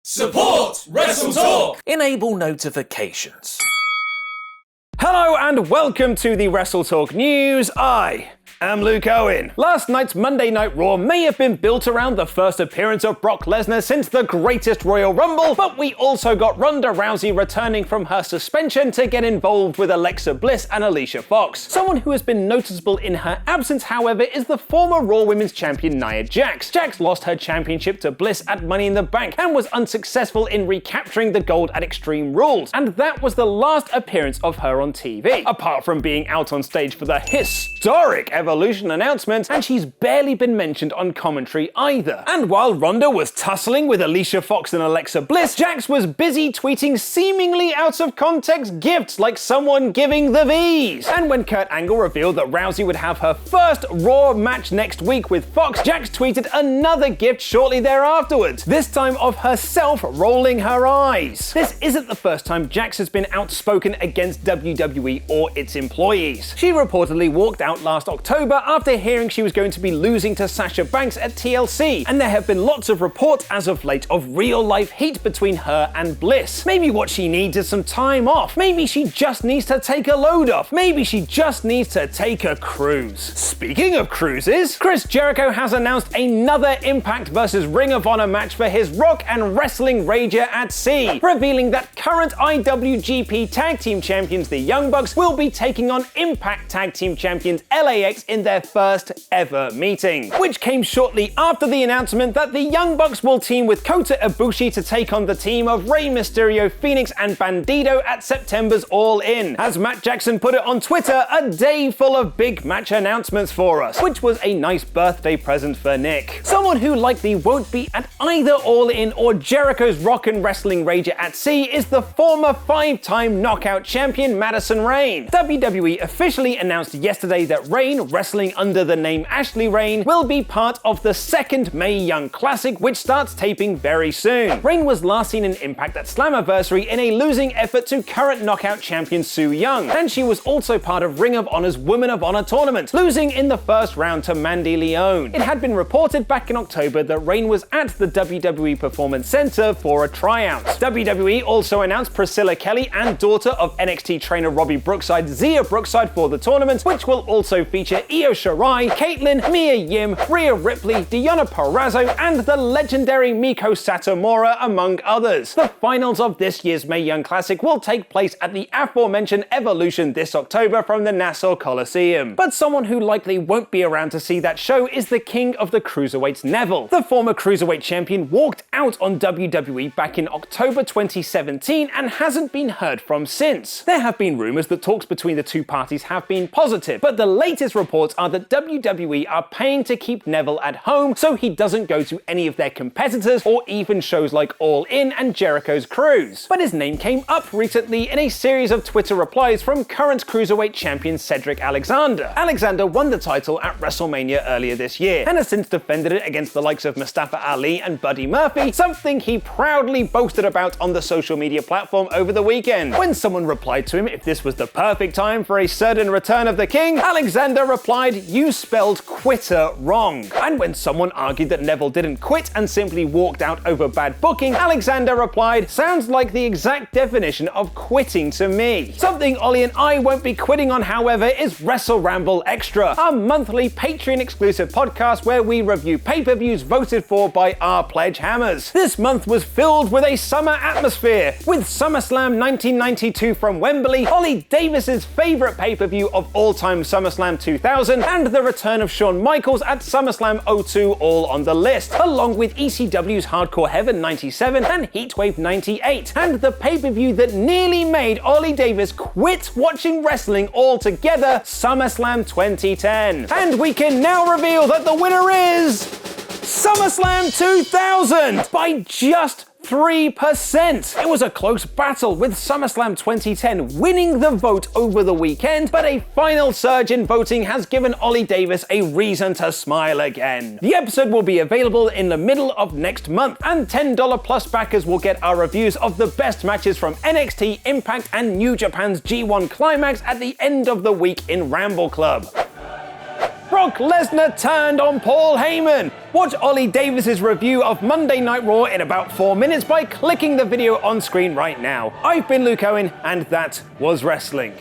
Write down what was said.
Support WrestleTalk! Enable notifications. Hello and welcome to the WrestleTalk News. I am Luke Owen. Last night's Monday Night Raw may have been built around the first appearance of Brock Lesnar since the greatest Royal Rumble, but we also got Ronda Rousey returning from her suspension to get involved with Alexa Bliss and Alicia Fox. Someone who has been noticeable in her absence, however, is the former Raw Women's Champion Nia Jax. Jax lost her championship to Bliss at Money in the Bank and was unsuccessful in recapturing the gold at Extreme Rules, and that was the last appearance of her on TV. Apart from being out on stage for the historic Evolution announcement, and she's barely been mentioned on commentary either. And while Ronda was tussling with Alicia Fox and Alexa Bliss, Jax was busy tweeting seemingly out of context gifts like someone giving the V's. And when Kurt Angle revealed that Rousey would have her first Raw match next week with Fox, Jax tweeted another gift shortly thereafterwards, this time of herself rolling her eyes. This isn't the first time Jax has been outspoken against WWE or its employees. She reportedly walked out last October after hearing she was going to be losing to Sasha Banks at TLC, and there have been lots of reports as of late of real-life heat between her and Bliss. Maybe what she needs is some time off. Maybe she just needs to take a load off. Maybe she just needs to take a cruise. Speaking of cruises, Chris Jericho has announced another Impact vs Ring of Honor match for his Rock and Wrestling Rager at Sea, revealing that current IWGP Tag Team Champions the Young Bucks will be taking on Impact Tag Team Champions LAX in their first ever meeting, which came shortly after the announcement that the Young Bucks will team with Kota Ibushi to take on the team of Rey Mysterio, Phoenix, and Bandido at September's All In. As Matt Jackson put it on Twitter, a day full of big match announcements for us, which was a nice birthday present for Nick. Someone who likely won't be at either All In or Jericho's Rock and Wrestling Rager at Sea is the former 5-time knockout champion Madison Rayne. WWE officially announced yesterday that Rayne, wrestling under the name Ashley Rayne, will be part of the second Mae Young Classic, which starts taping very soon. Rayne was last seen in Impact at Slammiversary in a losing effort to current knockout champion Su Yung, and she was also part of Ring of Honor's Women of Honor tournament, losing in the first round to Mandy Leone. It had been reported back in October that Rayne was at the WWE Performance Center for a tryout. WWE also announced Priscilla Kelly and daughter of NXT trainer Robbie Brookside, Zia Brookside, for the tournament, which will also feature Io Shirai, Caitlyn, Mia Yim, Rhea Ripley, Deonna Purrazzo, and the legendary Miko Satomura, among others. The finals of this year's Mae Young Classic will take place at the aforementioned Evolution this October from the Nassau Coliseum. But someone who likely won't be around to see that show is the king of the cruiserweights, Neville. The former cruiserweight champion walked out on WWE back in October 2017 and hasn't been heard from since. There have been rumors that talks between the two parties have been positive, but the latest reports are that WWE are paying to keep Neville at home so he doesn't go to any of their competitors or even shows like All In and Jericho's Cruise. But his name came up recently in a series of Twitter replies from current cruiserweight champion Cedric Alexander. Alexander won the title at WrestleMania earlier this year and has since defended it against the likes of Mustafa Ali and Buddy Murphy, something he proudly boasted about on the social media platform over the weekend. When someone replied to him if this was the perfect time for a certain return of the king, Alexander replied, "You spelled quitter wrong." And when someone argued that Neville didn't quit and simply walked out over bad booking, Alexander replied, "Sounds like the exact definition of quitting to me." Something Ollie and I won't be quitting on, however, is Wrestle Ramble Extra, our monthly Patreon exclusive podcast where we review pay-per-views voted for by our pledge hammers. This month was filled with a summer atmosphere, with SummerSlam 1992 from Wembley, Ollie Davis's favorite pay-per-view of all time, SummerSlam 2000, and the return of Shawn Michaels at SummerSlam 02 all on the list, along with ECW's Hardcore Heaven 97 and Heatwave 98, and the pay-per-view that nearly made Ollie Davis quit watching wrestling altogether, SummerSlam 2010. And we can now reveal that the winner is SummerSlam 2000 by just 3%. It was a close battle, with SummerSlam 2010 winning the vote over the weekend, but a final surge in voting has given Ollie Davis a reason to smile again. The episode will be available in the middle of next month, and $10 plus backers will get our reviews of the best matches from NXT, Impact, and New Japan's G1 Climax at the end of the week in Ramble Club. Brock Lesnar turned on Paul Heyman. Watch Ollie Davis's review of Monday Night Raw in about 4 minutes by clicking the video on screen right now. I've been Luke Owen, and that was wrestling.